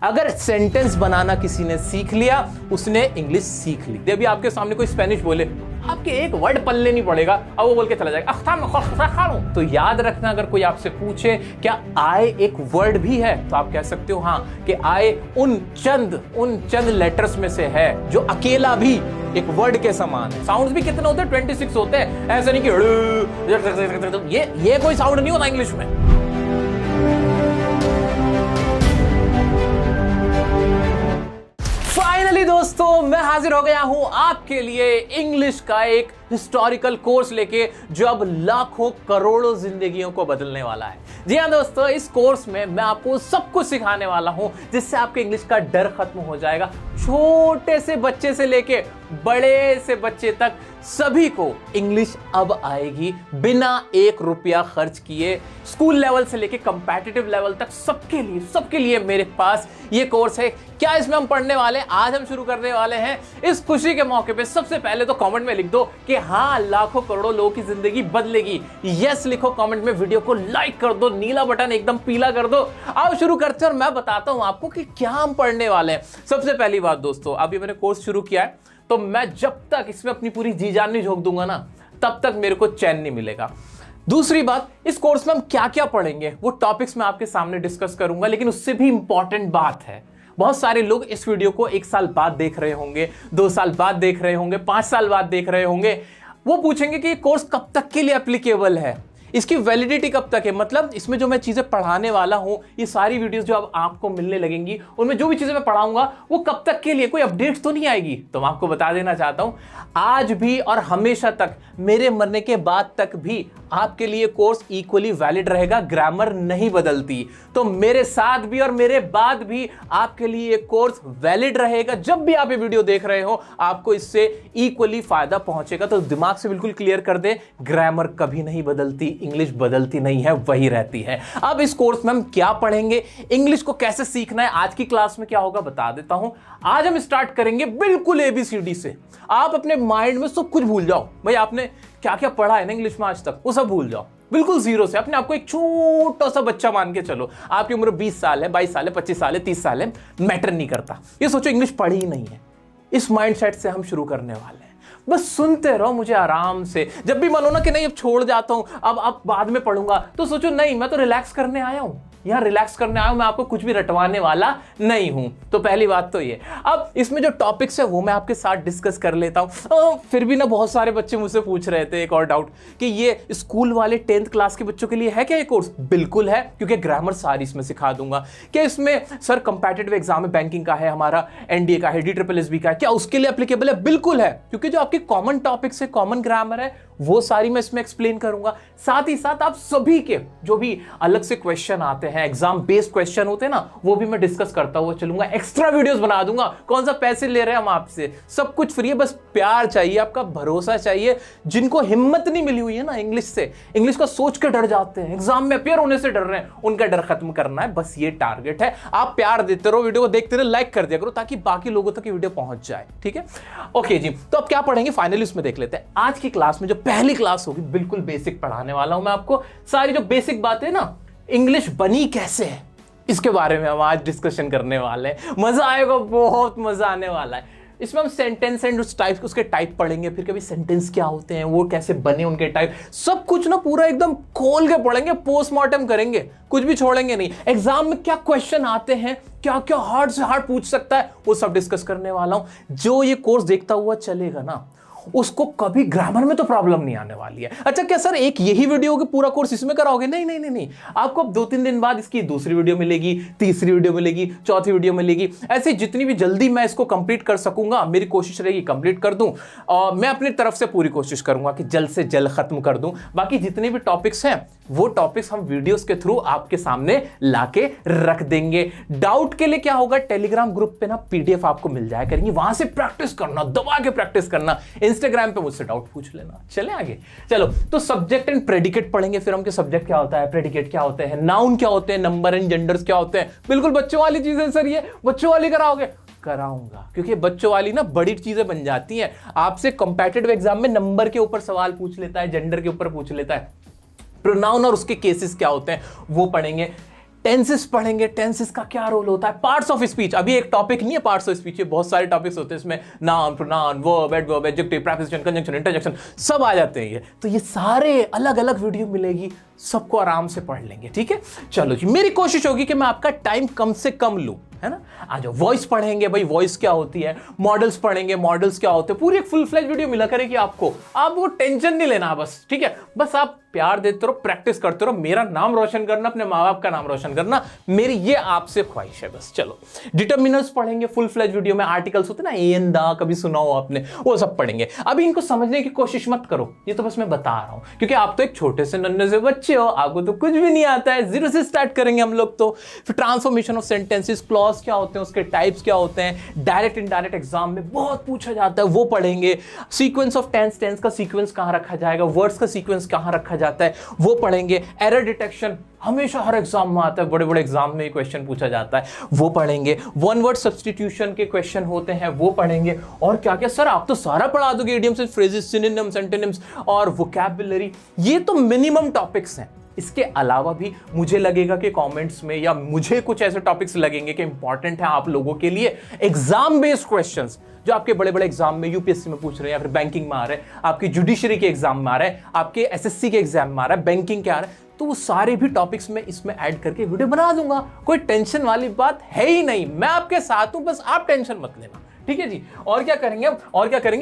अगर सेंटेंस बनाना किसी ने सीख लिया, उसने इंग्लिश सीख ली। अभी आपके सामने कोई स्पेनिश बोले, आपके एक वर्ड पल्ले नहीं पड़ेगा, अब वो बोल के चला जाएगा। तो याद रखना, अगर कोई आपसे पूछे क्या आए एक वर्ड भी है, तो आप कह सकते हो हाँ कि आए उन चंद लेटर्स में से है जो अकेला भी एक वर्ड के समान है। साउंड्स भी कितने होते हैं? 26 होते हैं। ऐसा नहीं कि ये कोई साउंड नहीं होता इंग्लिश में। फाइनली दोस्तों, मैं हाजिर हो गया हूं आपके लिए इंग्लिश का एक हिस्टोरिकल कोर्स लेके, जो अब लाखों करोड़ों जिंदगियों को बदलने वाला है। जी हाँ दोस्तों, इस कोर्स में मैं आपको सब कुछ सिखाने वाला हूं, जिससे आपके इंग्लिश का डर खत्म हो जाएगा। छोटे से बच्चे से लेके बड़े से बच्चे तक सभी को इंग्लिश अब आएगी, बिना 1 रुपया खर्च किए। स्कूल लेवल से लेके कंपेटिटिव लेवल तक सबके लिए मेरे पास ये कोर्स है। क्या इसमें हम पढ़ने वाले हैं? आज हम शुरू करने वाले हैं। इस खुशी के मौके पे सबसे पहले तो कमेंट में लिख दो कि हाँ, लाखों करोड़ों लोगों की जिंदगी बदलेगी। यस लिखो कमेंट में, वीडियो को लाइक कर दो, नीला बटन एकदम पीला कर दो। आओ शुरू करते हैं और मैं बताता हूं आपको कि क्या हम पढ़ने वाले हैं। सबसे पहली बात दोस्तों, अभी मैंने कोर्स शुरू किया है, तो मैं जब तक इसमें अपनी पूरी जी जान नहीं झोंक दूंगा ना, तब तक मेरे को चैन नहीं मिलेगा। दूसरी बात, इस कोर्स में हम क्या क्या पढ़ेंगे वो टॉपिक्स मैं आपके सामने डिस्कस करूंगा, लेकिन उससे भी इंपॉर्टेंट बात है, बहुत सारे लोग इस वीडियो को 1 साल बाद देख रहे होंगे, 2 साल बाद देख रहे होंगे, 5 साल बाद देख रहे होंगे। वो पूछेंगे कि ये कोर्स कब तक के लिए एप्लीकेबल है, इसकी वैलिडिटी कब तक है। मतलब इसमें जो मैं चीजें पढ़ाने वाला हूं, ये सारी वीडियोस जो अब आपको मिलने लगेंगी, उनमें जो भी चीजें मैं पढ़ाऊंगा वो कब तक के लिए, कोई अपडेट्स तो नहीं आएगी। तो मैं आपको बता देना चाहता हूं, आज भी और हमेशा तक, मेरे मरने के बाद तक भी आपके लिए कोर्स इक्वली वैलिड रहेगा। ग्रामर नहीं बदलती, तो मेरे साथ भी और मेरे बाद भी आपके लिए ये कोर्स वैलिड रहेगा। जब भी आप ये वीडियो देख रहे हो, आपको इससे इक्वली फायदा पहुंचेगा। तो दिमाग से बिल्कुल क्लियर कर दे, ग्रामर कभी नहीं बदलती, इंग्लिश बदलती नहीं है, वही रहती है। अब इस कोर्स में हम क्या पढ़ेंगे, इंग्लिश को कैसे सीखना है, आज की क्लास में क्या होगा बता देता हूं। आज हम स्टार्ट करेंगे बिल्कुल ABCD से। आप अपने माइंड में सब कुछ भूल जाओ, भाई आपने क्या क्या पढ़ा है ना इंग्लिश में आज तक, वो सब भूल जाओ, बिल्कुल जीरो से। अपने आपको एक छोटा सा बच्चा मान के चलो। आपकी उम्र 20 साल है, 22 साल है, 25 साल है, 30 साल है, मैटर नहीं करता। ये सोचो इंग्लिश पढ़ी ही नहीं है। इस माइंडसेट से हम शुरू करने वाले हैं। बस सुनते रहो मुझे आराम से। जब भी मन हो ना कि नहीं अब छोड़ जाता हूं, अब बाद में पढ़ूंगा, तो सोचो नहीं, मैं तो रिलैक्स करने आया हूं, यहां रिलैक्स करने आया हूं, मैं आपको कुछ भी रटवाने वाला नहीं हूं। तो पहली बात तो ये। अब इसमें जो टॉपिक्स है वो मैं आपके साथ डिस्कस कर लेता हूं। फिर भी ना बहुत सारे बच्चे मुझसे पूछ रहे थे एक और डाउट कि ये स्कूल वाले 10th क्लास के बच्चों के लिए है क्या ये कोर्स? बिल्कुल है, क्योंकि ग्रामर सारी इसमें सिखा दूंगा। क्या इसमें सर कंपेटिटिव एग्जाम में बैंकिंग का है, हमारा NDA का है, DSSB का है, क्या उसके लिए एप्लीकेबल है? बिल्कुल है, क्योंकि जो आपकी कॉमन टॉपिक्स है, कॉमन ग्रामर है, वो सारी मैं इसमें एक्सप्लेन करूंगा। साथ ही साथ आप सभी के जो भी अलग से क्वेश्चन आते हैं, एग्जाम बेस्ड क्वेश्चन होते हैं ना, वो भी मैं डिस्कस करता हुआ चलूंगा। एक्स्ट्रा वीडियोस बना दूंगा। कौन सा पैसे ले रहे हैं हम आपसे, सब कुछ फ्री है, बस प्यार चाहिए, आपका भरोसा चाहिए। जिनको हिम्मत नहीं मिली हुई है ना इंग्लिश से, इंग्लिश का सोच के डर जाते हैं, एग्जाम में अपियर होने से डर रहे हैं, उनका डर खत्म करना है, बस ये टारगेट है। आप प्यार देते रहो, वीडियो को देखते रहो, लाइक कर दिया करो, ताकि बाकी लोगों तक ये वीडियो पहुंच जाए। ठीक है, ओके जी। तो अब क्या पढ़ेंगे फाइनली उसमें देख लेते हैं। आज की क्लास में जो पहली क्लास होगी, बिल्कुल बेसिक पढ़ाने वाला हूं मैं आपको। सारी जो बेसिक बातें ना, इंग्लिश बनी कैसे है, इसके बारे में हम आज डिस्कशन करने वाले हैं। मजा आएगा, बहुत मजा आने वाला है। इसमें हम सेंटेंस एंड उसके टाइप पढ़ेंगे, फिर कभी सेंटेंस क्या होते हैं, वो कैसे बने, उनके टाइप, सब कुछ ना पूरा एकदम खोल के पढ़ेंगे, पोस्टमार्टम करेंगे, कुछ भी छोड़ेंगे नहीं। एग्जाम में क्या क्वेश्चन आते हैं, क्या क्या हार्ड से हार्ड पूछ सकता है, वो सब डिस्कस करने वाला हूं। जो ये कोर्स देखता हुआ चलेगा ना, उसको कभी ग्रामर में तो प्रॉब्लम नहीं आने वाली है। अच्छा क्या सर एक यही वीडियो के पूरा कोर्स इसमें कराओगे? नहीं नहीं नहीं नहीं, आपको अब 2-3 दिन बाद इसकी दूसरी वीडियो मिलेगी, तीसरी वीडियो मिलेगी, चौथी वीडियो मिलेगी। ऐसे जितनी भी जल्दी मैं इसको कंप्लीट कर सकूंगा, मेरी कोशिश रहेगी कंप्लीट कर दूं, और मैं अपनी तरफ से पूरी कोशिश करूंगा कि जल्द से जल्द खत्म कर दूं। बाकी जितने भी टॉपिक्स हैं, वो टॉपिक्स हम वीडियोस के थ्रू आपके सामने लाके रख देंगे। डाउट के लिए क्या होगा, टेलीग्राम ग्रुप पे ना PDF आपको मिल जाया करेंगी, वहां से प्रैक्टिस करना, दबा के प्रैक्टिस करना। इंस्टाग्राम पे मुझसे डाउट पूछ लेना। चले आगे, चलो। तो सब्जेक्ट एंड प्रेडिकेट पढ़ेंगे, फिर हम के सब्जेक्ट क्या होता है, प्रेडिकेट क्या होते हैं, नाउन क्या होते हैं, नंबर एंड जेंडर्स क्या होते हैं। बिल्कुल बच्चों वाली चीजें सर, ये बच्चों वाली कराओगे? कराऊंगा, क्योंकि बच्चों वाली ना बड़ी चीजें बन जाती हैं। आपसे कंपेटिटिव एग्जाम में नंबर के ऊपर सवाल पूछ लेता है, जेंडर के ऊपर पूछ लेता है, प्रोनाउन और उसके केसेस क्या होते हैं वो पढ़ेंगे। टेंसेस पढ़ेंगे, टेंसेस का क्या रोल होता है, पार्ट्स ऑफ स्पीच, अभी एक टॉपिक नहीं है पार्ट्स ऑफ स्पीच, बहुत सारे टॉपिक्स होते हैं इसमें, noun, pronoun, verb, adverb, adjective, preposition, conjunction, interjection सब आ जाते हैं ये। तो ये सारे अलग अलग वीडियो मिलेगी, सबको आराम से पढ़ लेंगे, ठीक है। चलो जी, मेरी कोशिश होगी कि मैं आपका टाइम कम से कम लूं, है ना। आ जाओ, वॉइस पढ़ेंगे भाई, वॉइस क्या होती है, मॉडल्स पढ़ेंगे, मॉडल्स क्या होते हैं, पूरी एक फुल फ्लेज वीडियो मिला करेगी आपको, आपको टेंशन नहीं लेना बस, ठीक है। बस आप प्यार देते रहो, प्रैक्टिस करते रहो, मेरा नाम रोशन करना, अपने माँ बाप का नाम रोशन करना, मेरी ये आपसे ख्वाहिश है बस। चलो, डिटर्मिनर्स पढ़ेंगे फुल फ्लेज वीडियो में, आर्टिकल्स होते हैं ना, एन दा, कभी सुना हो आपने, वो सब पढ़ेंगे। अभी इनको समझने की कोशिश मत करो, ये तो बस मैं बता रहा हूं, क्योंकि आप तो एक छोटे से नन्हे से बच्चे हो, आपको तो कुछ भी नहीं आता है, जीरो से स्टार्ट करेंगे हम लोग तो। फिर ट्रांसफॉर्मेशन ऑफ सेंटेंसेस, क्लॉज क्या होते हैं, उसके टाइप्स क्या होते हैं, डायरेक्ट इनडायरेक्ट एग्जाम में बहुत पूछा जाता है, वो पढ़ेंगे। सीक्वेंस ऑफ टेंस, टेंस का सीक्वेंस कहां रखा जाएगा, वर्ड्स का सीक्वेंस कहां रखा जाता है, वो पढ़ेंगे। एरर डिटेक्शन हमेशा हर एग्जाम में आता है, बड़े बड़े एग्जाम में क्वेश्चन पूछा जाता है, वो पढ़ेंगे। वन वर्ड सब्स्टिट्यूशन के क्वेश्चन होते हैं, वो पढ़ेंगे। और क्या क्या सर, आप तो सारा पढ़ा दोगे, इडियम्स, फ्रेजेस, सिनोनिम्स, एंटोनिम्स और वोकैबुलरी, ये तो मिनिमम टॉपिक्स हैं। इसके अलावा भी मुझे लगेगा कि कमेंट्स में, या मुझे कुछ ऐसे टॉपिक्स लगेंगे कि इंपॉर्टेंट है आप लोगों के लिए, एग्जाम बेस्ड क्वेश्चंस जो आपके बड़े बड़े एग्जाम में, यूपीएससी में पूछ रहे हैं, या फिर बैंकिंग में आ रहे हैं, आपकी जुडिशरी के एग्जाम में आ रहा है, आपके एसएससी के एग्जाम में आ रहा है, बैंकिंग के आ रहा है, तो वो सारे भी टॉपिक्स में इसमें ऐड करके वीडियो बना दूंगा। कोई टेंशन वाली बात है ही नहीं, मैं आपके साथ हूं, बस आप टेंशन मत लेना, ठीक है जी। और क्या करेंगे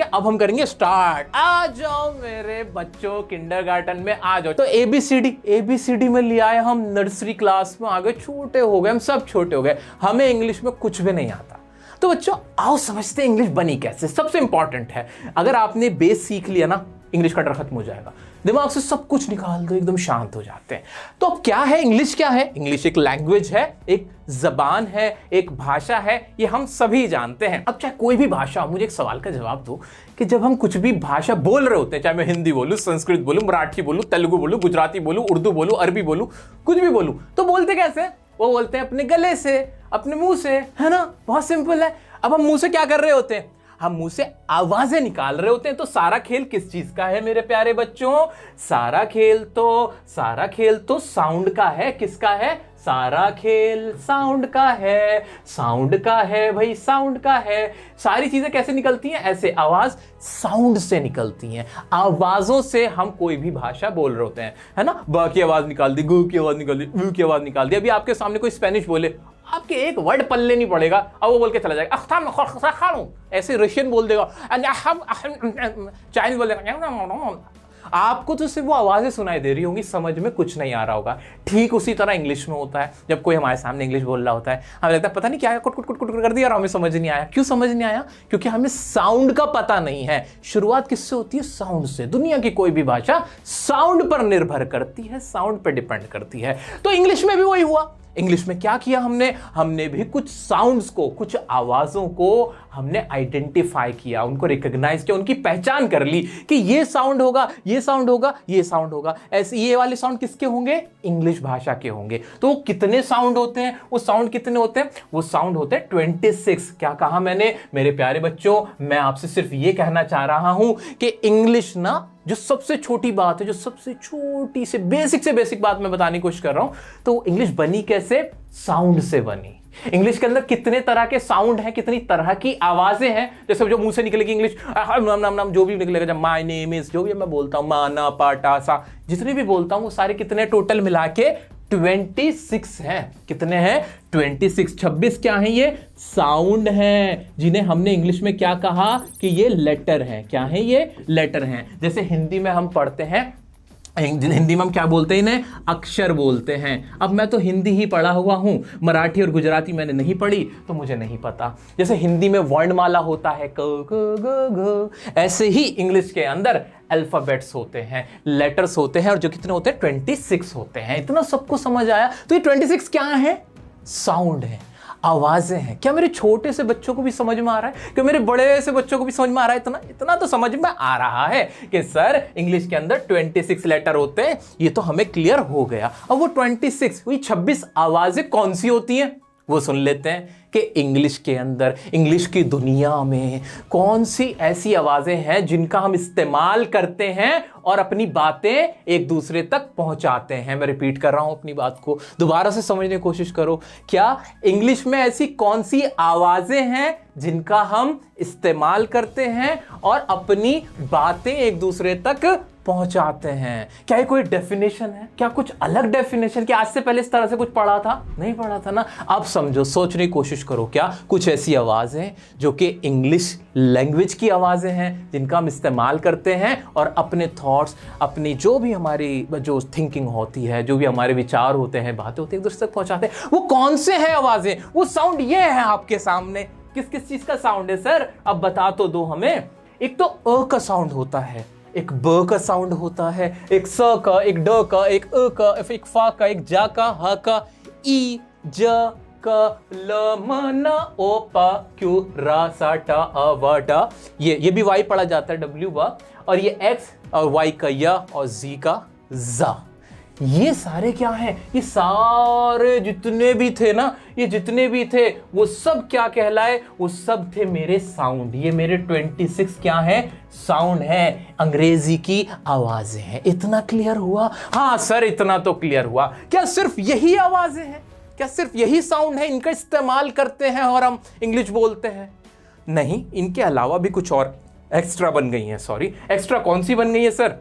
अब हम करेंगे स्टार्ट। आ जाओ मेरे बच्चों, किंडरगार्टन में आ जाओ। तो एबीसीडी में लिया है हम, नर्सरी क्लास में आ गए, छोटे हो गए हम, सब छोटे हो गए, हमें इंग्लिश में कुछ भी नहीं आता। तो बच्चों आओ समझते हैं इंग्लिश बनी कैसे। सबसे इंपॉर्टेंट है, अगर आपने बेस सीख लिया ना, इंग्लिश का डर खत्म हो जाएगा, दिमाग से सब कुछ निकाल दो, एकदम शांत हो जाते हैं। तो अब क्या है इंग्लिश, क्या है इंग्लिश? एक लैंग्वेज है, एक जबान है, एक भाषा है, ये हम सभी जानते हैं। अब चाहे कोई भी भाषा, मुझे एक सवाल का जवाब दो कि जब हम कुछ भी भाषा बोल रहे होते हैं, चाहे मैं हिंदी बोलूं, संस्कृत बोलूं, मराठी बोलूं, तेलुगु बोलूं, गुजराती बोलूं, उर्दू बोलूं, अरबी बोलूं, कुछ भी बोलूं, तो बोलते कैसे? वो बोलते हैं अपने गले से, अपने मुंह से, है ना, बहुत सिंपल है। अब हम मुंह से क्या कर रहे होते हैं? हम मुंह से आवाजें निकाल रहे होते हैं। तो सारा खेल किस चीज का है मेरे प्यारे बच्चों? सारा खेल तो साउंड का है। किसका है? सारा खेल साउंड का है, साउंड का है भाई, साउंड का है। सारी चीजें कैसे निकलती हैं? ऐसे, आवाज साउंड से निकलती हैं। आवाजों से हम कोई भी भाषा बोल रहे होते हैं, है ना। ब की आवाज निकाल दी, गु की आवाज निकाल दी, उ की आवाज निकाल दी। अभी आपके सामने कोई स्पेनिश बोले, आपके एक वर्ड पल्ले नहीं पड़ेगा, अब वो बोल के चला जाएगा, ऐसे रशियन बोल देगा, चाइनीज बोल देगा, आपको तो सिर्फ वो आवाजें सुनाई दे रही होंगी, समझ में कुछ नहीं आ रहा होगा। ठीक उसी तरह इंग्लिश में होता है। जब कोई हमारे सामने इंग्लिश बोल रहा होता है, हमें लगता है पता नहीं क्या है, कुट कुट कुट कुट कर दिया और हमें समझ नहीं आया। क्यों समझ नहीं आया? क्योंकि हमें साउंड का पता नहीं है। शुरुआत किससे होती है? साउंड से। दुनिया की कोई भी भाषा साउंड पर निर्भर करती है, साउंड पर डिपेंड करती है। तो इंग्लिश में भी वही हुआ। इंग्लिश में क्या किया हमने भी कुछ साउंड्स को, कुछ आवाजों को हमने आइडेंटिफाई किया, उनको रिकॉग्नाइज किया, उनकी पहचान कर ली कि ये साउंड होगा, ये साउंड होगा, ये साउंड होगा। ऐसे ये वाले साउंड किसके होंगे? इंग्लिश भाषा के होंगे। तो कितने साउंड होते हैं? वो साउंड कितने होते हैं? वो साउंड होते हैं 26। क्या कहा मैंने मेरे प्यारे बच्चों? मैं आपसे सिर्फ ये कहना चाह रहा हूं कि इंग्लिश ना, जो सबसे छोटी बात है, जो सबसे छोटी से बेसिक बात मैं बताने की कोशिश कर रहा हूं, तो इंग्लिश बनी कैसे? साउंड से बनी। इंग्लिश के अंदर कितने तरह के साउंड हैं, कितनी तरह की आवाजें हैं। जैसे जो मुंह से निकलेगी इंग्लिश, नाम जो भी निकलेगा, जब माय नेम इज, जो भी मैं बोलता हूं, माना, पाटा, सा, जितने भी बोलता हूं, वो सारे कितने टोटल मिला के 26 हैं। कितने हैं? 26। 26 क्या है? ये साउंड हैं, जिन्हें हमने इंग्लिश में क्या कहा कि ये लेटर हैं। क्या है ये? लेटर हैं। जैसे हिंदी में हम पढ़ते हैं, हिंदी में हम क्या बोलते हैं? इन्हें अक्षर बोलते हैं। अब मैं तो हिंदी ही पढ़ा हुआ हूं, मराठी और गुजराती मैंने नहीं पढ़ी, तो मुझे नहीं पता। जैसे हिंदी में वर्णमाला होता है, क ग ग घ, ऐसे ही इंग्लिश के अंदर अल्फाबेट्स होते हैं, लेटर्स होते हैं, और जो कितने होते हैं? 26 होते हैं। इतना सबको समझ आया? तो ये 26 क्या है? साउंड है, आवाजें हैं। क्या मेरे छोटे से बच्चों को भी समझ में आ रहा है? क्या मेरे बड़े से बच्चों को भी समझ में आ रहा है? इतना तो समझ में आ रहा है कि सर इंग्लिश के अंदर 26 लेटर होते हैं। ये तो हमें क्लियर हो गया। अब वो 26 आवाजें कौन सी होती हैं? वो सुन लेते हैं कि इंग्लिश के अंदर, इंग्लिश की दुनिया में कौन सी ऐसी आवाजें हैं जिनका हम इस्तेमाल करते हैं और अपनी बातें एक दूसरे तक पहुंचाते हैं। मैं रिपीट कर रहा हूं अपनी बात को, दोबारा से समझने की कोशिश करो। क्या इंग्लिश में ऐसी कौन सी आवाजें हैं जिनका हम इस्तेमाल करते हैं और अपनी बातें एक दूसरे तक पहुंचाते हैं? क्या ये कोई डेफिनेशन है? क्या कुछ अलग डेफिनेशन? क्या आज से पहले इस तरह से कुछ पढ़ा था? नहीं पढ़ा था ना। अब समझो, सोचने की कोशिश करो। क्या कुछ ऐसी आवाजें जो कि इंग्लिश लैंग्वेज की आवाजें हैं जिनका हम इस्तेमाल करते हैं और अपने थॉट्स, अपनी जो भी हमारी जो थिंकिंग होती है, जो भी हमारे विचार होते हैं, बातें होती है, एक दूसरे तक पहुंचाते हैं? वो कौन से हैं आवाजें? वो साउंड ये है आपके सामने। किस किस चीज का साउंड है सर? अब बता तो दो हमें। एक तो अ का साउंड होता है, एक ब का साउंड होता है, एक स का, एक ड का, एक अ का, एक फा का, एक जा का, ह का, ई, ज क, ल, म, न, ओ, प, क्यू, र, स, ट, अ, व, ड। ये भी वाई पढ़ा जाता है, डब्ल्यू व। और ये एक्स और वाई का य और जी का जा। ये सारे क्या हैं? ये सारे जितने भी थे ना, ये जितने भी थे वो सब क्या कहलाए? वो सब थे मेरे साउंड। ये मेरे 26 क्या है? साउंड है, अंग्रेजी की आवाजें हैं। इतना क्लियर हुआ? हाँ सर, इतना तो क्लियर हुआ। क्या सिर्फ यही आवाजें हैं? क्या सिर्फ यही साउंड है? इनका इस्तेमाल करते हैं और हम इंग्लिश बोलते हैं? नहीं, इनके अलावा भी कुछ और एक्स्ट्रा बन गई हैं। सॉरी, एक्स्ट्रा कौन सी बन गई है सर?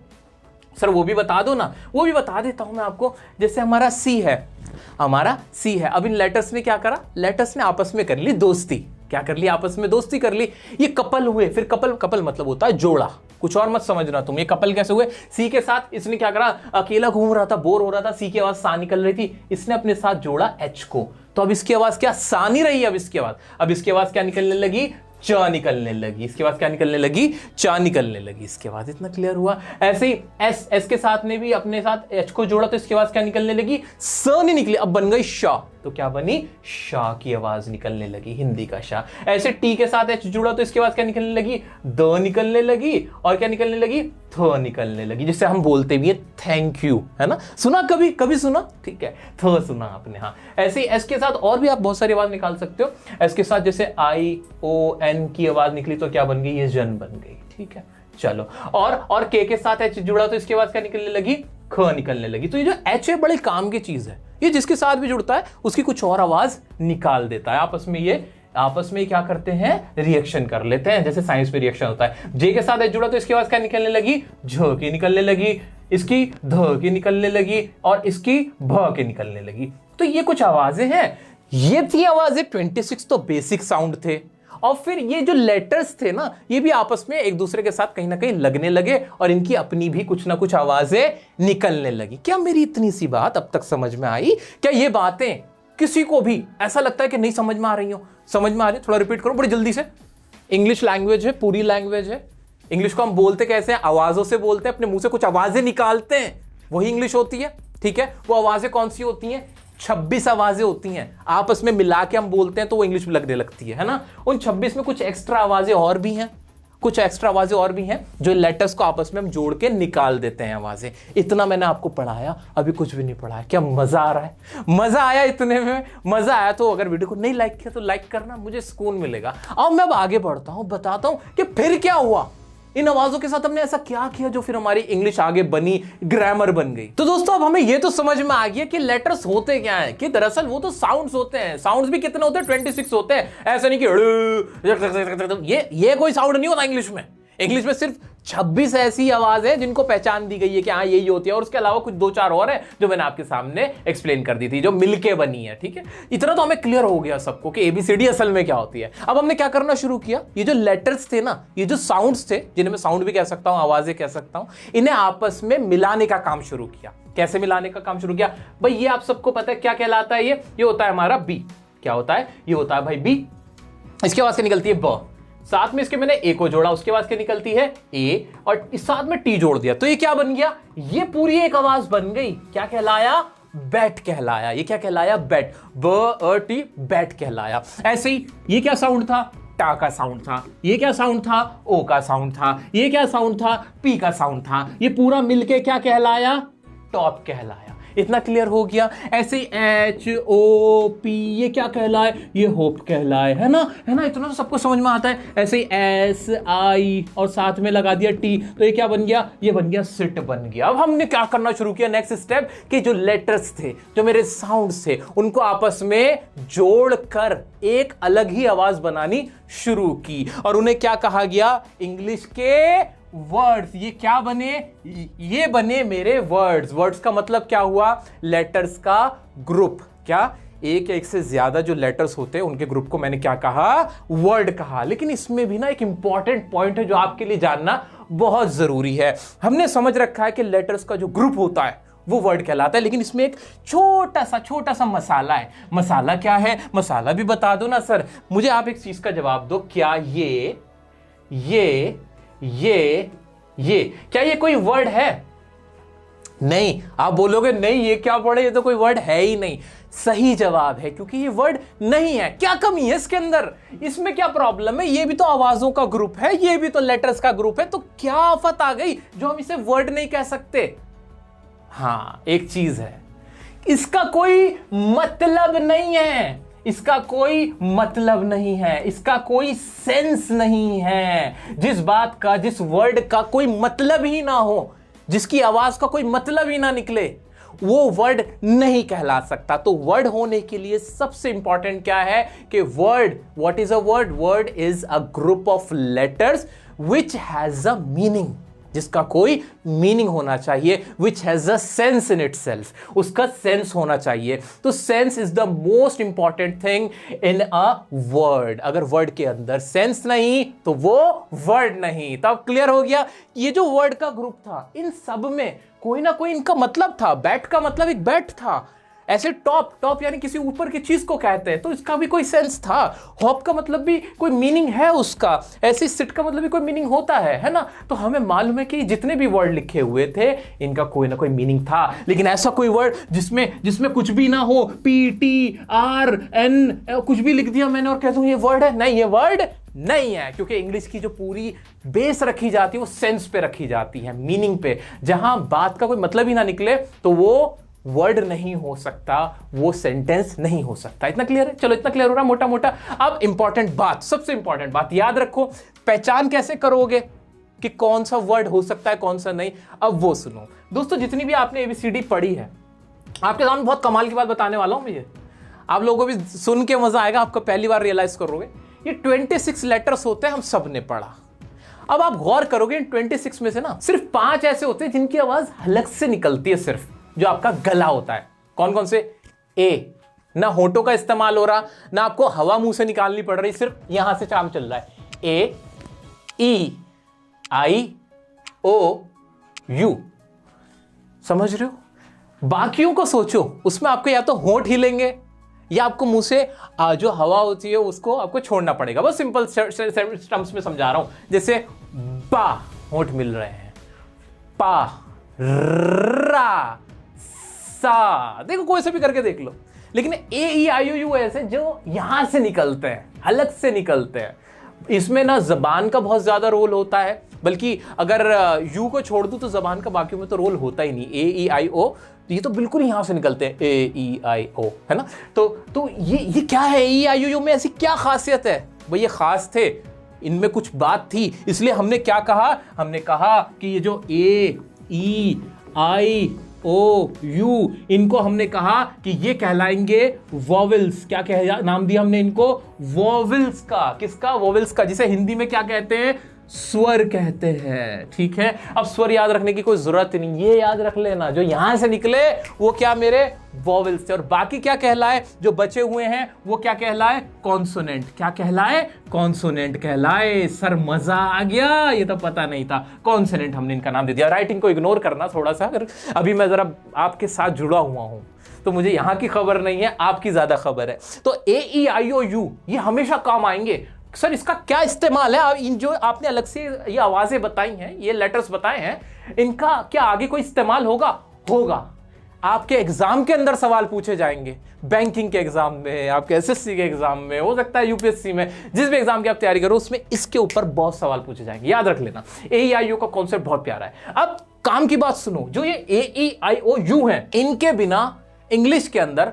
सर वो भी बता दो ना। वो भी बता देता हूं मैं आपको। जैसे हमारा सी है, हमारा सी है। अब इन लेटर्स ने क्या करा? लेटर्स ने आपस में कर ली दोस्ती। क्या कर ली? आपस में दोस्ती कर ली। ये कपल हुए। फिर कपल मतलब होता है जोड़ा, कुछ और मत समझना तुम। ये कपल कैसे हुए? सी के साथ इसने क्या करा? अकेला घूम रहा था, बोर हो रहा था, सी की आवाज सा निकल रही थी, इसने अपने साथ जोड़ा एच को। तो अब इसकी आवाज क्या? सा नहीं रही। अब इसकी आवाज क्या निकलने लगी? च निकलने लगी। इसके बाद क्या निकलने लगी? चा निकलने लगी। इसके बाद इतना क्लियर हुआ। ऐसे ही एस के साथ ने भी अपने साथ एच को जोड़ा, तो इसके बाद क्या निकलने लगी? स नहीं निकली, अब बन गई शाह। तो क्या बनी? शाह की आवाज निकलने लगी, हिंदी का शाह। ऐसे टी के साथ एच जुड़ा, तो इसके बाद क्या निकलने लगी? द निकलने लगी। और क्या निकलने लगी? थ निकलने लगी। जिससे हम बोलते भी है थैंक यू, है ना? सुना कभी सुना? ठीक है, थ सुना आपने। हाँ, ऐसे ही एस के साथ और भी आप बहुत सारी आवाज निकाल सकते हो। एस के साथ जैसे आई ओ एन की आवाज निकली तो क्या बन गई? ये जन बन गई। ठीक है, चलो। और के साथ एच जुड़ा, तो इसके बाद क्या निकलने लगी? ख निकलने लगी। तो ये जो एच है बड़े काम की चीज है। ये जिसके साथ भी जुड़ता है उसकी कुछ और आवाज निकाल देता है। आपस में क्या करते हैं? रिएक्शन कर लेते हैं। जैसे साइंस में रिएक्शन होता है। जे के साथ एच जुड़ा, तो इसके बाद क्या निकलने लगी? झ की निकलने लगी, इसकी ध की निकलने लगी और इसकी भ की निकलने लगी। तो ये कुछ आवाजें हैं। ये थी आवाजें। 26 तो बेसिक साउंड थे। और फिर ये जो लेटर्स थे ना, ये भी आपस में एक दूसरे के साथ कहीं ना कहीं लगने लगे और इनकी अपनी भी कुछ ना कुछ आवाजें निकलने लगी। क्या मेरी इतनी सी बात अब तक समझ में आई? क्या ये बातें किसी को भी ऐसा लगता है कि नहीं समझ में आ रही हो? समझ में आ रही है? थोड़ा रिपीट करो बड़ी जल्दी से। इंग्लिश लैंग्वेज है, पूरी लैंग्वेज है। इंग्लिश को हम बोलते कैसे हैं? आवाजों से बोलते हैं, अपने मुंह से कुछ आवाजें निकालते हैं, वही इंग्लिश होती है। ठीक है, वो आवाजें कौन सी होती हैं? 26 आवाजें होती हैं। आपस में मिला के हम बोलते हैं तो वो इंग्लिश में लगने लगती है ना? उन 26 में कुछ एक्स्ट्रा आवाजें और भी हैं, जो लेटर्स को आपस में हम जोड़ के निकाल देते हैं आवाजें। इतना मैंने आपको पढ़ाया, अभी कुछ भी नहीं पढ़ाया। क्या मजा आ रहा है? मजा आया? इतने में मजा आया तो अगर वीडियो को नहीं लाइक किया तो लाइक करना, मुझे सुकून मिलेगा। अब मैं अब आगे बढ़ता हूं, बताता हूं कि फिर क्या हुआ। इन आवाजों के साथ हमने ऐसा क्या किया जो फिर हमारी इंग्लिश आगे बनी, ग्रामर बन गई। तो दोस्तों अब हमें यह तो समझ में आ गया कि लेटर्स होते क्या हैं, कि दरअसल वो तो साउंड्स होते हैं। साउंड्स भी कितने होते हैं? 26 होते हैं। ऐसा नहीं कि ये कोई साउंड नहीं होता इंग्लिश में। इंग्लिश में सिर्फ 26 ऐसी आवाज है जिनको पहचान दी गई है कि हाँ यही होती है, और उसके अलावा कुछ 2-4 और है जो मैंने आपके सामने एक्सप्लेन कर दी थी, जो मिलके बनी है। ठीक है, इतना तो हमें क्लियर हो गया सबको कि एबीसीडी असल में क्या होती है। अब हमने क्या करना शुरू किया? ये जो लेटर्स थे ना, ये जो साउंड्स थे, जिन्हें मैं साउंड भी कह सकता हूं, आवाजें कह सकता हूं, इन्हें आपस में मिलाने का काम शुरू किया। कैसे मिलाने का काम शुरू किया भाई? ये आप सबको पता है क्या कहलाता है? ये होता है हमारा बी। क्या होता है? ये होता है भाई बी। इसके बाद से निकलती है ब, साथ में इसके मैंने ए को जोड़ा, उसके बाद क्या निकलती है? ए, और इस साथ में टी जोड़ दिया, तो ये क्या बन गया? ये पूरी एक आवाज बन गई। क्या कहलाया? बैट कहलाया। ये क्या कहलाया? बैट। ब टी, बैट कहलाया। ऐसे ही ये क्या साउंड था? टा का साउंड था। ये क्या साउंड था? ओ का साउंड था। ये क्या साउंड था? पी का साउंड था। ये पूरा मिलके क्या कहलाया? टॉप कहलाया। इतना क्लियर हो गया। ऐसे HOP ये क्या कहलाए, ये होप कहलाए, है ना, है ना, इतना तो सबको समझ में आता है। ऐसे SI और साथ में लगा दिया T, तो ये क्या बन गया, ये बन गया सिट बन गया। अब हमने क्या करना शुरू किया, नेक्स्ट स्टेप, कि जो लेटर्स थे, जो मेरे साउंड्स थे, उनको आपस में जोड़कर एक अलग ही आवाज बनानी शुरू की, और उन्हें क्या कहा गया, इंग्लिश के वर्ड्स। ये क्या बने, ये बने मेरे वर्ड्स। वर्ड्स का मतलब क्या हुआ, लेटर्स का ग्रुप। क्या, एक या एक से ज्यादा जो लेटर्स होते हैं उनके ग्रुप को मैंने क्या कहा, वर्ड कहा। लेकिन इसमें भी ना एक इंपॉर्टेंट पॉइंट है जो आपके लिए जानना बहुत जरूरी है। हमने समझ रखा है कि लेटर्स का जो ग्रुप होता है वो वर्ड कहलाता है, लेकिन इसमें एक छोटा सा मसाला है। मसाला क्या है, मसाला भी बता दो ना सर। मुझे आप एक चीज का जवाब दो, क्या ये क्या ये कोई वर्ड है? नहीं, आप बोलोगे नहीं ये क्या वर्ड है, ये तो कोई वर्ड है ही नहीं। सही जवाब है, क्योंकि ये वर्ड नहीं है। क्या कमी है इसके अंदर, इसमें क्या प्रॉब्लम है? ये भी तो आवाजों का ग्रुप है, ये भी तो लेटर्स का ग्रुप है, तो क्या आफत आ गई जो हम इसे वर्ड नहीं कह सकते? हाँ, एक चीज है, इसका कोई मतलब नहीं है, इसका कोई मतलब नहीं है, इसका कोई सेंस नहीं है। जिस बात का, जिस वर्ड का कोई मतलब ही ना हो, जिसकी आवाज का कोई मतलब ही ना निकले, वो वर्ड नहीं कहला सकता। तो वर्ड होने के लिए सबसे इंपॉर्टेंट क्या है कि word, what is a word? Word is a group of letters which has a meaning, जिसका कोई मीनिंग होना चाहिए, which has a sense in itself, उसका सेंस होना चाहिए। तो sense is the most important thing in a word. अगर word के अंदर सेंस नहीं तो वो वर्ड नहीं। तब क्लियर हो गया, ये जो वर्ड का ग्रुप था, इन सब में कोई ना कोई इनका मतलब था। बैट का मतलब एक बैट था, ऐसे टॉप यानी किसी ऊपर की चीज को कहते हैं, तो इसका भी कोई सेंस था। हॉप का मतलब भी कोई मीनिंग है उसका, ऐसे सिट का मतलब भी कोई मीनिंग होता है ना। तो हमें मालूम है कि जितने भी वर्ड लिखे हुए थे इनका कोई ना कोई मीनिंग था। लेकिन ऐसा कोई वर्ड जिसमें कुछ भी ना हो, PTRN कुछ भी लिख दिया मैंने और कह दूं ये वर्ड है, नहीं, ये वर्ड नहीं है। क्योंकि इंग्लिश की जो पूरी बेस रखी जाती है वो सेंस पे रखी जाती है, मीनिंग पे। जहां बात का कोई मतलब ही ना निकले तो वो वर्ड नहीं हो सकता, वो सेंटेंस नहीं हो सकता। इतना क्लियर है? चलो, इतना क्लियर हो रहा मोटा मोटा। अब इंपॉर्टेंट बात, सबसे इंपॉर्टेंट बात याद रखो, पहचान कैसे करोगे कि कौन सा वर्ड हो सकता है कौन सा नहीं, अब वो सुनो। दोस्तों, जितनी भी आपने ABCD पढ़ी है, आपके सामने बहुत कमाल की बात बताने वाला हूं मैं। आप लोगों को भी सुन के मजा आएगा, आपको पहली बार रियलाइज करोगे। ये 26 लेटर्स होते हैं, हम सब ने पढ़ा। अब आप गौर करोगे, इन 26 में से ना सिर्फ 5 ऐसे होते हैं जिनकी आवाज हलक से निकलती है, सिर्फ जो आपका गला होता है। कौन कौन से? ए, ना होठों का इस्तेमाल हो रहा, ना आपको हवा मुंह से निकालनी पड़ रही, सिर्फ यहां से काम चल रहा है। AEIOU, समझ रहे हो? बाकियों को सोचो, उसमें आपको या तो होंठ हिलेंगे या आपको मुंह से जो हवा होती है उसको आपको छोड़ना पड़ेगा। बस सिंपल टर्म्स में समझा रहा हूं। जैसे बा, होंठ मिल रहे हैं, पा, रा, सा, देखो कोई से भी करके देख लो। लेकिन AEIOU ऐसे जो यहां से निकलते हैं, हलक से निकलते हैं, इसमें ना जबान का बहुत ज्यादा रोल होता है। बल्कि अगर यू को छोड़ दूं तो जबान का बाकियों में तो रोल होता ही नहीं। AEIO, ये तो बिल्कुल यहां से निकलते हैं, AEIO, है ना। तो ये क्या है? AEIOU में ऐसी क्या खासियत है भाई? ये खास थे, इनमें कुछ बात थी, इसलिए हमने क्या कहा, हमने कहा कि ये जो AEIOU, इनको हमने कहा कि ये कहलाएंगे वॉवेल्स। क्या कह नाम दिया हमने इनको? वॉवेल्स का। किसका? वॉवेल्स का, जिसे हिंदी में क्या कहते हैं? स्वर कहते हैं। ठीक है, अब स्वर याद रखने की कोई जरूरत नहीं, ये याद रख लेना, जो यहां से निकले वो क्या? मेरे वॉवेल्स थे। और बाकी क्या कहलाए? जो बचे हुए हैं वो क्या कहलाए? कॉन्सोनेंट। क्या कहलाए? कॉन्सोनेंट कहलाए। सर मजा आ गया, ये तो पता नहीं था। कॉन्सोनेंट हमने इनका नाम दे दिया। राइटिंग को इग्नोर करना थोड़ा सा, अगर अभी मैं जरा आपके साथ जुड़ा हुआ हूं तो मुझे यहां की खबर नहीं है, आपकी ज्यादा खबर है। तो AEIOU ये हमेशा काम आएंगे। सर इसका क्या इस्तेमाल है? इन जो आपने अलग से ये आवाजें बताई हैं, ये लेटर्स बताए हैं, इनका क्या आगे कोई इस्तेमाल होगा? होगा। आपके एग्जाम के अंदर सवाल पूछे जाएंगे, बैंकिंग के एग्जाम में, आपके SSC के एग्जाम में, हो सकता है UPSC में, जिस भी एग्जाम की आप तैयारी करो उसमें इसके ऊपर बहुत सवाल पूछे जाएंगे। याद रख लेना, AEIOU का कॉन्सेप्ट बहुत प्यारा है। अब काम की बात सुनो, जो ये AEIOU हैं, इनके बिना इंग्लिश के अंदर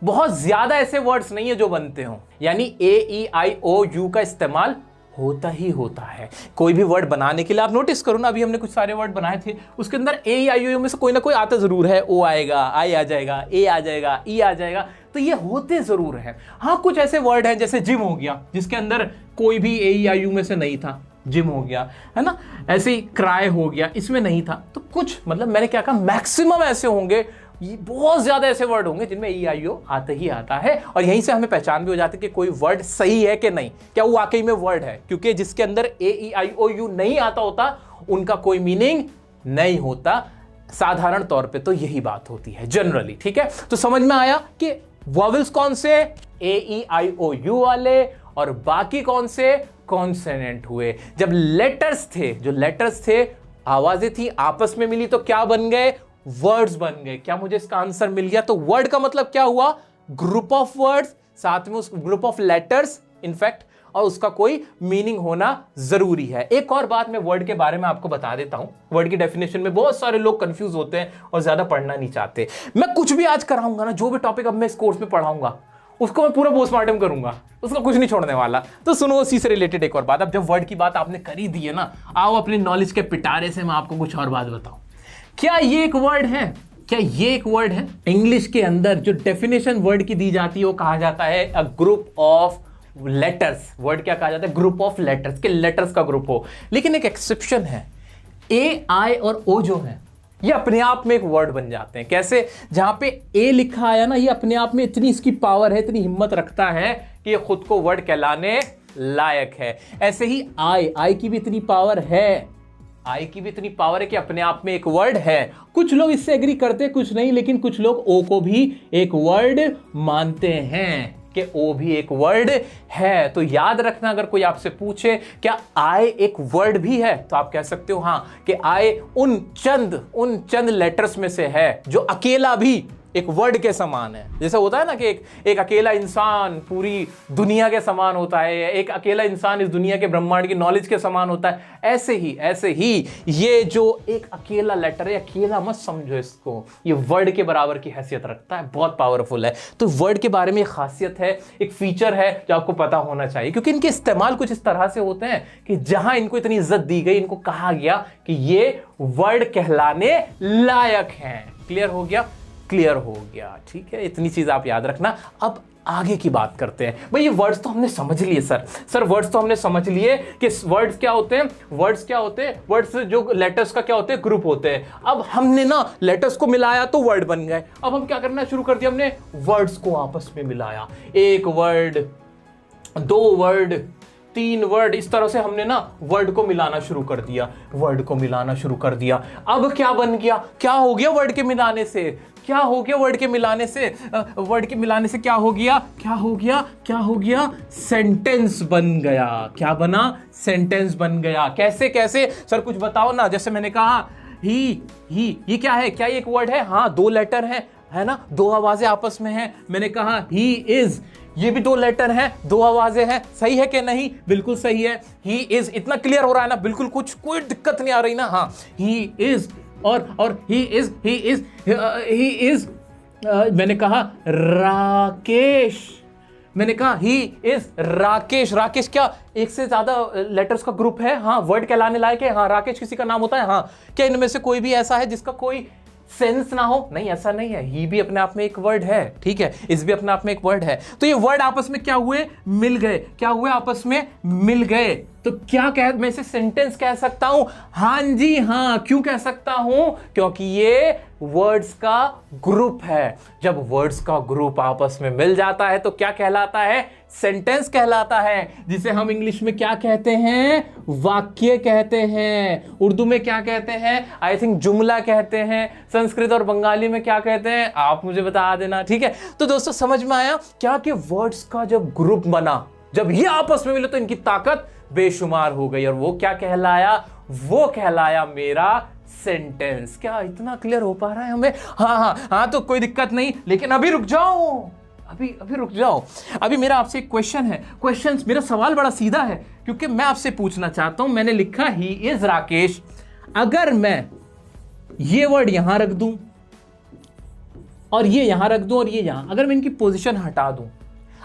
बहुत ज्यादा ऐसे वर्ड्स नहीं है जो बनते हो। यानी AEIOU का इस्तेमाल होता ही होता है कोई भी वर्ड बनाने के लिए। आप नोटिस करो ना, अभी हमने कुछ सारे वर्ड बनाए थे, उसके अंदर AEIOU में से कोई ना कोई आता जरूर है। O आएगा, I आ जाएगा, A आ जाएगा, E आ जाएगा, तो ये होते जरूर हैं। हाँ, कुछ ऐसे वर्ड हैं जैसे जिम हो गया, जिसके अंदर कोई भी AEIOU में से नहीं था, जिम हो गया, है ना। ऐसे ही क्राई हो गया, इसमें नहीं था। तो कुछ मतलब मैंने क्या कहा, मैक्सिमम ऐसे होंगे, ये बहुत ज्यादा ऐसे वर्ड होंगे जिनमें EIO आता ही आता है। और यहीं से हमें पहचान भी हो जाती है कि कोई वर्ड सही है कि नहीं, क्या वो वाकई में वर्ड है। क्योंकि जिसके अंदर AEIOU नहीं आता होता उनका कोई मीनिंग नहीं होता, साधारण तौर पे तो यही बात होती है जनरली। ठीक है, तो समझ में आया कि वॉवेल्स कौन से, AEIOU वाले, और बाकी कौन से, कॉन्सोनेंट हुए। जब लेटर्स थे, जो लेटर्स थे, आवाजें थी, आपस में मिली तो क्या बन गए, वर्ड्स बन गए। क्या मुझे इसका आंसर मिल गया? तो वर्ड का मतलब क्या हुआ, ग्रुप ऑफ वर्ड्स, साथ में उस ग्रुप ऑफ लेटर्स इनफैक्ट, और उसका कोई मीनिंग होना जरूरी है। एक और बात मैं वर्ड के बारे में आपको बता देता हूं। वर्ड की डेफिनेशन में बहुत सारे लोग कंफ्यूज होते हैं और ज्यादा पढ़ना नहीं चाहते। मैं कुछ भी आज कराऊंगा ना, जो भी टॉपिक अब मैं इस कोर्स में पढ़ाऊंगा उसको मैं पूरा पोस्टमार्टम करूंगा, उसका कुछ नहीं छोड़ने वाला। तो सुनो उसी से रिलेटेड एक और बात। अब जब वर्ड की बात आपने करी दी है ना, आओ अपने नॉलेज के पिटारे से मैं आपको कुछ और बात बताऊं। क्या ये एक वर्ड है? क्या ये एक वर्ड है? इंग्लिश के अंदर जो डेफिनेशन वर्ड की दी जाती है वो कहा जाता है a group of letters. Word क्या कहा जाता है? ग्रुप ऑफ लेटर्स, के लेटर्स का ग्रुप हो। लेकिन एक एक्सेप्शन है, ए, आई और ओ जो है ये अपने आप में एक वर्ड बन जाते हैं। कैसे? जहां पे ए लिखा आया ना, ये अपने आप में इतनी इसकी पावर है, इतनी हिम्मत रखता है कि ये खुद को वर्ड कहलाने लायक है। ऐसे ही आई की भी इतनी पावर है, आई की भी इतनी पावर है कि अपने आप में एक वर्ड है। कुछ लोग इससे एग्री करते हैं, कुछ नहीं, लेकिन कुछ लोग ओ को भी एक वर्ड मानते हैं कि ओ भी एक वर्ड है। तो याद रखना, अगर कोई आपसे पूछे क्या आई एक वर्ड भी है, तो आप कह सकते हो हाँ कि आई उन चंद लेटर्स में से है जो अकेला भी एक वर्ड के समान है। जैसे होता है ना कि एक अकेला इंसान पूरी दुनिया के समान होता है, एक अकेला इंसान इस दुनिया के ब्रह्मांड की नॉलेज के समान होता है। ऐसे ही ये जो एक अकेला लेटर है, अकेला मत समझो इसको, ये वर्ड के बराबर की हैसियत रखता है, बहुत पावरफुल है। तो वर्ड के बारे में एक खासियत है, एक फीचर है जो आपको पता होना चाहिए, क्योंकि इनके इस्तेमाल कुछ इस तरह से होते हैं कि जहां इनको इतनी इज्जत दी गई, इनको कहा गया कि ये वर्ड कहलाने लायक हैं। क्लियर हो गया? क्लियर हो गया, ठीक है। इतनी चीज आप याद रखना। अब आगे की बात करते हैं। भाई ये वर्ड्स तो हमने समझ लिए सर वर्ड्स तो हमने समझ लिए कि वर्ड्स क्या होते हैं, वर्ड्स जो लेटर्स का क्या होते हैं, ग्रुप होते हैं। अब हमने ना लेटर्स को मिलाया तो वर्ड बन गए। अब हम क्या करना शुरू कर दिया, हमने वर्ड्स को आपस में मिलाया। एक वर्ड, दो वर्ड, तीन वर्ड, इस तरह से हमने ना वर्ड को मिलाना शुरू कर दिया, अब क्या बन गया, क्या हो गया वर्ड के मिलाने से, वर्ड के मिलाने से क्या हो गया, सेंटेंस बन गया। क्या बना? सेंटेंस बन गया। कैसे सर कुछ बताओ ना। जैसे मैंने कहा ही, ये क्या है? क्या ये एक वर्ड है? हाँ, दो लेटर है ना, दो आवाजें आपस में हैं। मैंने कहा ही इज, ये भी दो लेटर हैं, दो आवाजें हैं। सही है कि नहीं? बिल्कुल सही है। ही इज, इतना क्लियर हो रहा है ना, बिल्कुल कोई दिक्कत नहीं आ रही ना। हाँ, ही इज और ही इज मैंने कहा राकेश, राकेश क्या एक से ज्यादा लेटर्स का ग्रुप है? हाँ, वर्ड कहलाने लायक है। हाँ, राकेश किसी का नाम होता है? हाँ। क्या इनमें से कोई भी ऐसा है जिसका कोई सेंस ना हो? नहीं, ऐसा नहीं है। ही भी अपने आप में एक वर्ड है, ठीक है, इस भी अपने आप में एक वर्ड है। तो ये वर्ड आपस में क्या हुए? मिल गए। क्या हुए? आपस में मिल गए। तो मैं इसे सेंटेंस कह सकता हूं? हां जी हाँ। क्यों कह सकता हूं? क्योंकि ये वर्ड्स का ग्रुप है। जब वर्ड्स का ग्रुप आपस में मिल जाता है तो क्या कहलाता है? सेंटेंस कहलाता है, जिसे हम इंग्लिश में क्या कहते हैं? वाक्य कहते हैं। उर्दू में क्या कहते हैं? आई थिंक जुमला कहते हैं। संस्कृत और बंगाली में क्या कहते हैं? आप मुझे बता देना, ठीक है। तो दोस्तों समझ में आया क्या कि वर्ड्स का जब ग्रुप बना, जब ये आपस में मिले तो इनकी ताकत बेशुमार हो गई। और वो क्या कहलाया? वो कहलाया मेरा सेंटेंस। क्या इतना क्लियर हो पा रहा है हमें? हाँ, तो कोई दिक्कत नहीं, लेकिन अभी रुक जाओ, अभी रुक जाओ। अभी मेरा आपसे एक क्वेश्चन है। मेरा सवाल बड़ा सीधा है, क्योंकि मैं आपसे पूछना चाहता हूं। मैंने लिखा ही इज राकेश। अगर मैं ये वर्ड यहां रख दूं और ये यहां रख दूं और ये यहां, अगर मैं इनकी पोजीशन हटा दूं,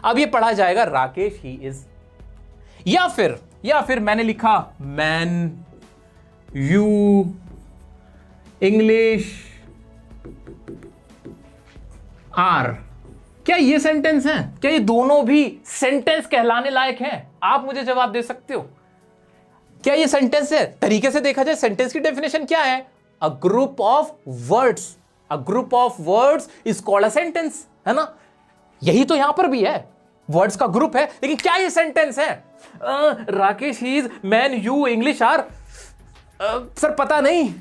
अब ये पढ़ा जाएगा राकेश ही इज। या फिर मैंने लिखा मैन यू इंग्लिश आर। क्या ये सेंटेंस है? क्या ये दोनों भी सेंटेंस कहलाने लायक हैं? आप मुझे जवाब दे सकते हो। क्या ये सेंटेंस है? तरीके से देखा जाए सेंटेंस की डेफिनेशन क्या है? A group of words. A group of words is called a sentence, है ना? यही तो यहां पर भी है, वर्ड्स का ग्रुप है। लेकिन क्या ये सेंटेंस है? Rakesh is man you English are. Sir पता नहीं,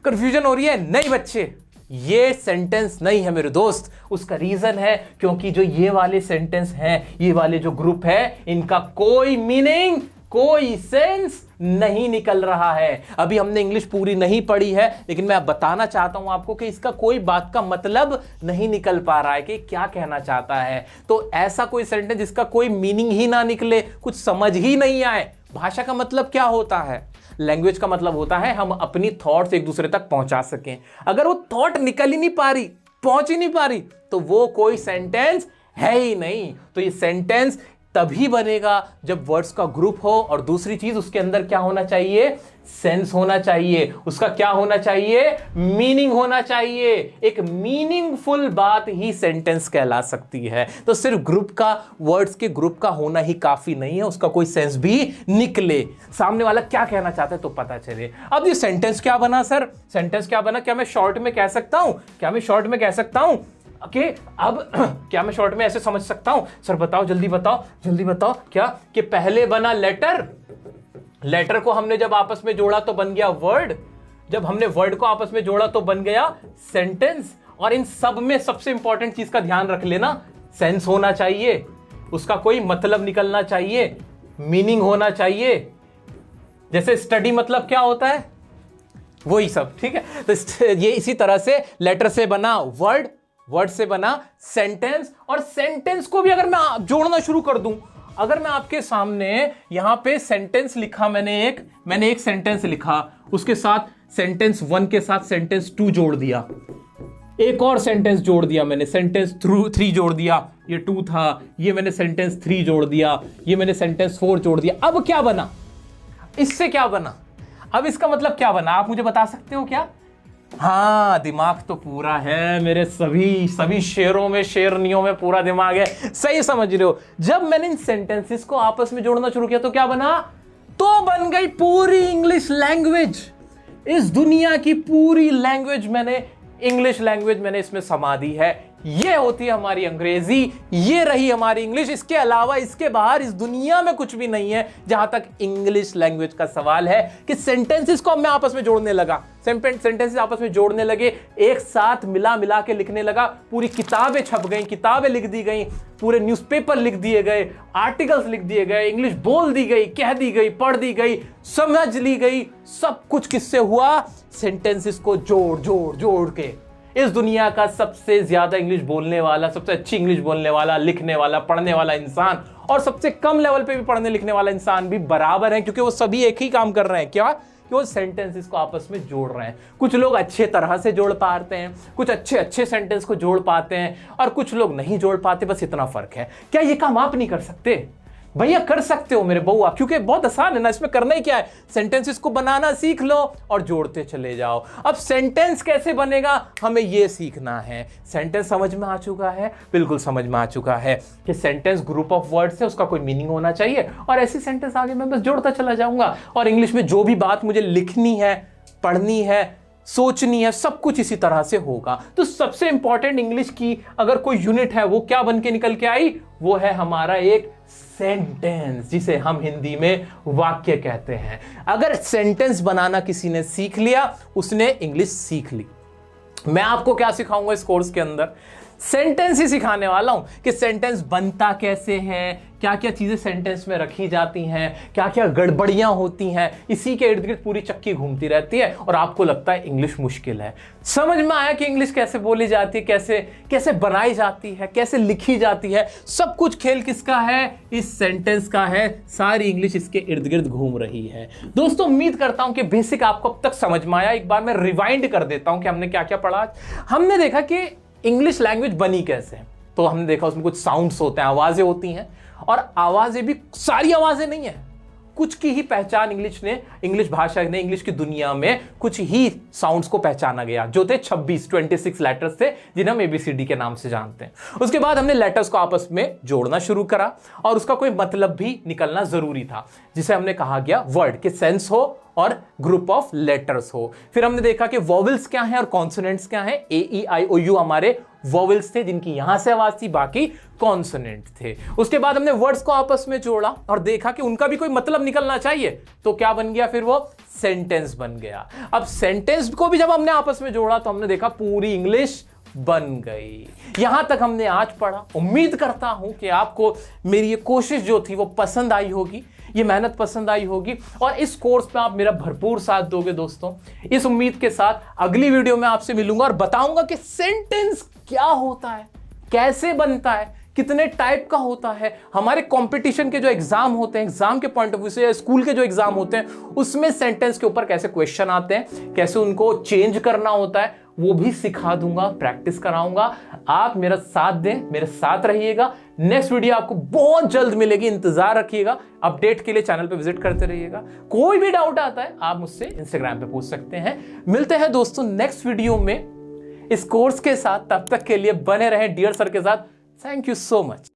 कंफ्यूजन हो रही है। नहीं बच्चे, ये सेंटेंस नहीं है मेरे दोस्त। उसका रीजन है क्योंकि जो ये वाले सेंटेंस हैं, ये वाले जो ग्रुप है, इनका कोई मीनिंग, कोई सेंस नहीं निकल रहा है। अभी हमने इंग्लिश पूरी नहीं पढ़ी है, लेकिन मैं बताना चाहता हूं आपको कि इसका कोई बात का मतलब नहीं निकल पा रहा है कि क्या कहना चाहता है। तो ऐसा कोई सेंटेंस जिसका कोई मीनिंग ही ना निकले, कुछ समझ ही नहीं आए। भाषा का मतलब क्या होता है? लैंग्वेज का मतलब होता है हम अपनी थॉट्स एक दूसरे तक पहुंचा सकें। अगर वो थॉट निकल ही नहीं पा रही, पहुंच ही नहीं पा रही, तो वो कोई सेंटेंस है ही नहीं। तो ये सेंटेंस तभी बनेगा जब वर्ड्स का ग्रुप हो, और दूसरी चीज उसके अंदर क्या होना चाहिए? सेंस होना चाहिए। उसका क्या होना चाहिए? मीनिंग होना चाहिए। एक मीनिंगफुल बात ही सेंटेंस कहला सकती है। तो सिर्फ ग्रुप का, वर्ड्स के ग्रुप का होना ही काफी नहीं है, उसका कोई सेंस भी निकले, सामने वाला क्या कहना चाहता है तो पता चले। अब ये सेंटेंस क्या बना सर? सेंटेंस क्या बना? क्या मैं शॉर्ट में कह सकता हूं? अब क्या मैं शॉर्ट में ऐसे समझ सकता हूं? सर बताओ, जल्दी बताओ। क्या कि पहले बना लेटर को हमने जब आपस में जोड़ा तो बन गया वर्ड, जब हमने वर्ड को आपस में जोड़ा तो बन गया सेंटेंस। और इन सब में सबसे इंपॉर्टेंट चीज का ध्यान रख लेना, सेंस होना चाहिए, उसका कोई मतलब निकलना चाहिए, मीनिंग होना चाहिए। जैसे स्टडी मतलब क्या होता है, वही सब, ठीक है? तो ये इसी तरह से लेटर से बना वर्ड, वर्ड से बना सेंटेंस, और सेंटेंस को भी अगर मैं जोड़ना शुरू कर दूं, अगर मैं आपके सामने यहां पे सेंटेंस लिखा, मैंने एक सेंटेंस लिखा, उसके साथ सेंटेंस 1 के साथ सेंटेंस 2 जोड़ दिया, एक और सेंटेंस जोड़ दिया मैंने, सेंटेंस 3 जोड़ दिया, ये 2 था, ये मैंने सेंटेंस 3 जोड़ दिया, ये मैंने सेंटेंस 4 जोड़ दिया। अब क्या बना? इससे क्या बना? अब इसका मतलब क्या बना? आप मुझे बता सकते हो क्या? हाँ, दिमाग तो पूरा है मेरे, सभी शेरों में, शेरनियों में पूरा दिमाग है। सही समझ रहे हो। जब मैंने इन सेंटेंसेस को आपस में जोड़ना शुरू किया तो क्या बना? तो बन गई पूरी इंग्लिश लैंग्वेज। इस दुनिया की पूरी लैंग्वेज मैंने, इंग्लिश लैंग्वेज मैंने इसमें समा दी है। ये होती है हमारी अंग्रेजी, ये रही हमारी इंग्लिश। इसके अलावा, इसके बाहर इस दुनिया में कुछ भी नहीं है जहां तक इंग्लिश लैंग्वेज का सवाल है। कि सेंटेंसेस को मैं आपस में जोड़ने लगा, सेंटेंसेस आपस में जोड़ने लगे, एक साथ मिला के लिखने लगा, पूरी किताबें छप गई, किताबें लिख दी गई, पूरे न्यूज़पेपर लिख दिए गए, आर्टिकल्स लिख दिए गए, इंग्लिश बोल दी गई, कह दी गई, पढ़ दी गई, समझ ली गई। सब कुछ किससे हुआ? सेंटेंसेस को जोड़ के। इस दुनिया का सबसे ज्यादा इंग्लिश बोलने वाला, सबसे अच्छी इंग्लिश बोलने वाला, लिखने वाला, पढ़ने वाला इंसान, और सबसे कम लेवल पे भी पढ़ने लिखने वाला इंसान भी बराबर है, क्योंकि वो सभी एक ही काम कर रहे हैं। क्या? कि वो सेंटेंसेस को आपस में जोड़ रहे हैं। कुछ लोग अच्छे तरह से जोड़ पाते हैं, कुछ अच्छे सेंटेंस को जोड़ पाते हैं, और कुछ लोग नहीं जोड़ पाते। बस इतना फर्क है। क्या ये काम आप नहीं कर सकते? भैया कर सकते हो मेरे बउआ, क्योंकि बहुत आसान है ना। इसमें करना ही क्या है? सेंटेंसेस को बनाना सीख लो और जोड़ते चले जाओ। अब सेंटेंस कैसे बनेगा, हमें यह सीखना है। सेंटेंस समझ में आ चुका है? बिल्कुल समझ में आ चुका है कि सेंटेंस ग्रुप ऑफ वर्ड्स है, उसका कोई मीनिंग होना चाहिए, और ऐसी सेंटेंस आगे मैं बस जोड़ता चला जाऊंगा। और इंग्लिश में जो भी बात मुझे लिखनी है, पढ़नी है, सोचनी है, सब कुछ इसी तरह से होगा। तो सबसे इंपॉर्टेंट इंग्लिश की अगर कोई यूनिट है, वो क्या बन के निकल के आई? वो है हमारा एक सेंटेंस, जिसे हम हिंदी में वाक्य कहते हैं। अगर सेंटेंस बनाना किसी ने सीख लिया, उसने इंग्लिश सीख ली। मैं आपको क्या सिखाऊंगा इस कोर्स के अंदर? सेंटेंस ही सिखाने वाला हूं कि सेंटेंस बनता कैसे है, क्या क्या चीजें सेंटेंस में रखी जाती हैं, क्या क्या गड़बड़ियां होती हैं, इसी के इर्द गिर्द पूरी चक्की घूमती रहती है और आपको लगता है इंग्लिश मुश्किल है। समझ में आया कि इंग्लिश कैसे बोली जाती है, कैसे कैसे बनाई जाती है, कैसे लिखी जाती है। सब कुछ खेल किसका है? इस सेंटेंस का है। सारी इंग्लिश इसके इर्द गिर्द घूम रही है। दोस्तों उम्मीद करता हूं कि बेसिक आपको अब तक समझ में आया। एक बार मैं रिवाइंड कर देता हूं कि हमने क्या क्या पढ़ा। हमने देखा कि इंग्लिश लैंग्वेज बनी कैसे। तो हमने देखा उसमें कुछ साउंड्स होते हैं, आवाजें होती हैं, और आवाजें भी सारी आवाजें नहीं है, कुछ की ही पहचान इंग्लिश भाषा ने, इंग्लिश की दुनिया में कुछ ही साउंड्स को पहचाना गया, जो थे 26 लेटर्स थे, जिन्हें हम ABCD के नाम से जानते हैं। उसके बाद हमने लेटर्स को आपस में जोड़ना शुरू करा और उसका कोई मतलब भी निकलना जरूरी था, जिसे हमने कहा गया वर्ड के सेंस हो और ग्रुप ऑफ लेटर्स हो। फिर हमने देखा कि वोवेल्स क्या हैं और कॉन्सोनेंट्स क्या हैं। AEIOU हमारे वोवेल्स थे जिनकी यहां से आवाज थी, बाकी कॉन्सोनेंट थे। उसके बाद हमने वर्ड्स को आपस में जोड़ा और देखा कि उनका भी कोई मतलब निकलना चाहिए, तो क्या बन गया? फिर वो सेंटेंस बन गया। अब सेंटेंस को भी जब हमने आपस में जोड़ा तो हमने देखा पूरी इंग्लिश बन गई। यहां तक हमने आज पढ़ा। उम्मीद करता हूं कि आपको मेरी ये कोशिश जो थी वो पसंद आई होगी, ये मेहनत पसंद आई होगी और इस कोर्स पे आप मेरा भरपूर साथ दोगे दोस्तों। इस उम्मीद के साथ अगली वीडियो में आपसे मिलूंगा और बताऊंगा कि सेंटेंस क्या होता है, कैसे बनता है, कितने टाइप का होता है। हमारे कंपटीशन के जो एग्जाम होते हैं, एग्जाम के पॉइंट ऑफ व्यू से, या स्कूल के जो एग्जाम होते हैं, उसमें सेंटेंस के ऊपर कैसे क्वेश्चन आते हैं, कैसे उनको चेंज करना होता है, वो भी सिखा दूंगा, प्रैक्टिस कराऊंगा। आप मेरा साथ दें, मेरे साथ रहिएगा। नेक्स्ट वीडियो आपको बहुत जल्द मिलेगी, इंतजार रखिएगा। अपडेट के लिए चैनल पे विजिट करते रहिएगा। कोई भी डाउट आता है आप मुझसे इंस्टाग्राम पे पूछ सकते हैं। मिलते हैं दोस्तों नेक्स्ट वीडियो में इस कोर्स के साथ। तब तक के लिए बने रहें डियर सर के साथ। Thank you so much.